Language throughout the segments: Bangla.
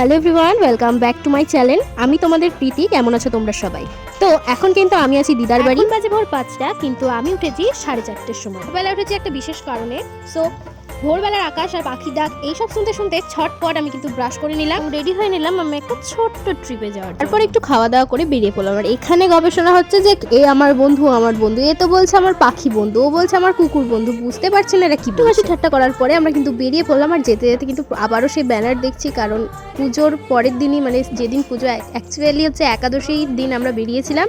Hello everyone, welcome back to my channel. আমি তোমাদের প্রীতি। কেমন আছো তোমরা সবাই? তো এখন কিন্তু আমি আছি দিদার বাড়ি। বাজে ভোর 5টা, কিন্তু আমি উঠেছি 4:30টার সময়। বেলা উঠেছি একটা বিশেষ কারণে। সো ভোরবেলার আকাশ আর পাখি ডাক এইসব শুনতে শুনতে ছটপট আমি কিন্তু ব্রাশ করে নিলাম, রেডি হয়ে নিলাম আমি একটা ছোট্ট ট্রিপে যাওয়ার। তারপর একটু খাওয়া দাওয়া করে বেরিয়ে পড়লাম। আর এখানে গবেষণা হচ্ছে যে এ আমার বন্ধু, এ তো বলছে আমার পাখি বন্ধু, ও বলছে আমার কুকুর বন্ধু। বুঝতে পারছি না এরা কি বলছে। ঠাট্টা করার পরে আমরা কিন্তু বেরিয়ে পড়লাম। আর যেতে যেতে কিন্তু আবারও সেই ব্যানার দেখছি, কারণ পুজোর পরের দিনই, মানে যেদিন পুজো অ্যাকচুয়ালি হচ্ছে একাদশীর দিন আমরা বেরিয়েছিলাম।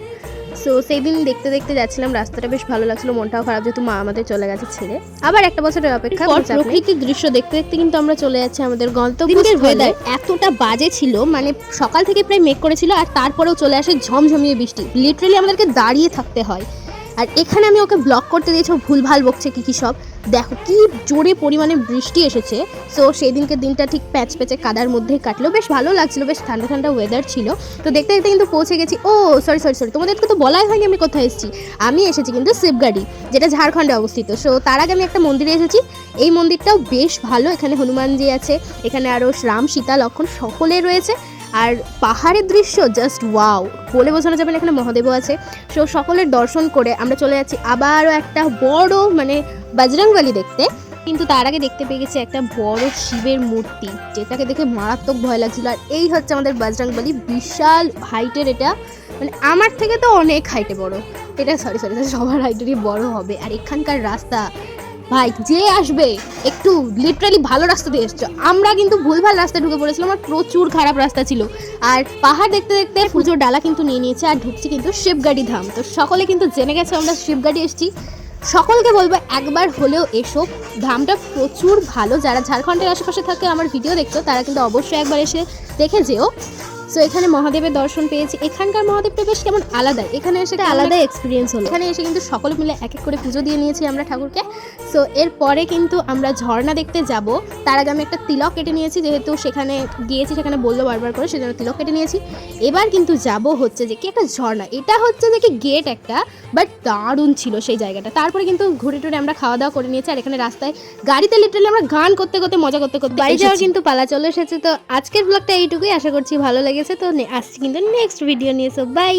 সো সেই দিন দেখতে দেখতে যাচ্ছিলাম, রাস্তাটা বেশ ভালো লাগছিল, মনটাও খারাপ যেহেতু মা আমাদের চলে গেছে ছেড়ে। আবার একটা বছরের অপেক্ষা। প্রকৃতির দৃশ্য দেখতে দেখতে কিন্তু আমরা চলে যাচ্ছি আমাদের গন্তব্যের। ওয়েদার এতটা বাজে ছিল, মানে সকাল থেকে প্রায় মেঘ করেছিল, আর তারপরেও চলে আসে ঝমঝমিয়ে বৃষ্টি। লিটারালি আমাদেরকে দাঁড়িয়ে থাকতে হয়। আর এখানে আমি ওকে ব্লক করতে দিয়েছি, ভুলভাল বকছে কি সব। দেখো কি জোরে পরিমাণে বৃষ্টি এসেছে। সো সেই দিনটা ঠিক প্যাচ প্যাচে কাদার মধ্যেই কাটলো, বেশ ভালো লাগছিল, বেশ ঠান্ডা ঠান্ডা ওয়েদার ছিল। তো দেখতে দেখতে কিন্তু পৌঁছে গেছি। ও সরি, তোমাদেরকে তো বলাই হয়নি আমি কোথায় এসেছি। আমি এসেছি কিন্তু শিবগাড়ি, যেটা ঝাড়খণ্ডে অবস্থিত। সো তার আগে আমি একটা মন্দিরে এসেছি। এই মন্দিরটাও বেশ ভালো। এখানে হনুমানজি আছে, এখানে আরও রাম, সীতা, লক্ষ্মণ সকলে রয়েছে। আর পাহাড়ের দৃশ্য জাস্ট ওয়াও, বলে বোঝানো যাবে না। এখানে মহাদেবও আছে। সো সকলের দর্শন করে আমরা চলে যাচ্ছি আবারও একটা বড়, মানে বজরংবলী দেখতে। কিন্তু তার আগে দেখতে পেয়ে গেছি একটা বড় শিবের মূর্তি, যেটাকে দেখে মারাত্মক ভয় লাগছিল। আর এই হচ্ছে আমাদের বজরংবলী, বিশাল হাইটের। এটা মানে আমার থেকে তো অনেক হাইটে বড়। এটা সরি সবার হাইটেরই বড় হবে। আর এখানকার রাস্তা ভাই, যে আসবে একটু লিটারালি ভালো রাস্তা দিয়ে এসছো। আমরা কিন্তু ভুলভাল রাস্তায় ঢুকে পড়েছিলাম, আর প্রচুর খারাপ রাস্তা ছিল। আর পাহাড় দেখতে দেখতে পুজোর ডালা কিন্তু নিয়ে নিয়েছে, আর ঢুকছি কিন্তু শিবগাড়ি ধাম। তো সকলে কিন্তু জেনে গেছে আমরা শিবগাড়ি এসেছি। সকলকে বলবো একবার হলেও এসো, ধামটা প্রচুর ভালো। যারা ঝাড়খণ্ডের আশেপাশে থাকে আমার ভিডিও দেখছো, তারা কিন্তু অবশ্যই একবার এসে দেখে যেও। সো এখানে মহাদেবের দর্শন পেয়েছি। এখানকার মহাদেবটা বেশ কেমন আলাদা, এখানে এসে একটা আলাদা এক্সপিরিয়েন্স হলো। এখানে এসে কিন্তু সকলে মিলে এক এক করে পুজো দিয়ে নিয়েছি আমরা ঠাকুরকে। সো এরপরে কিন্তু আমরা ঝর্ণা দেখতে যাব। তার আগে আমি একটা তিলক কেটে নিয়েছি, যেহেতু সেখানে গিয়েছি, সেখানে বললো বারবার করে, সেজন্য তিলক কেটে নিয়েছি। এবার কিন্তু যাব হচ্ছে যে কি একটা ঝর্ণা, এটা হচ্ছে যে কি গেট একটা, বাট দারুণ ছিল সেই জায়গাটা। তারপরে কিন্তু ঘুরে টুরে আমরা খাওয়া দাওয়া করে নিয়েছি। আর এখানে রাস্তায় গাড়িতে লিটারালি আমরা গান করতে করতে মজা করতে করতে বাড়ি যাওয়ার কিন্তু পালা চলে এসেছে। তো আজকের ব্লগটা এইটুকুই, আশা করছি ভালো লেগেছে। তো আসছি কিন্তু নেক্সট ভিডিও নিয়ে। So by.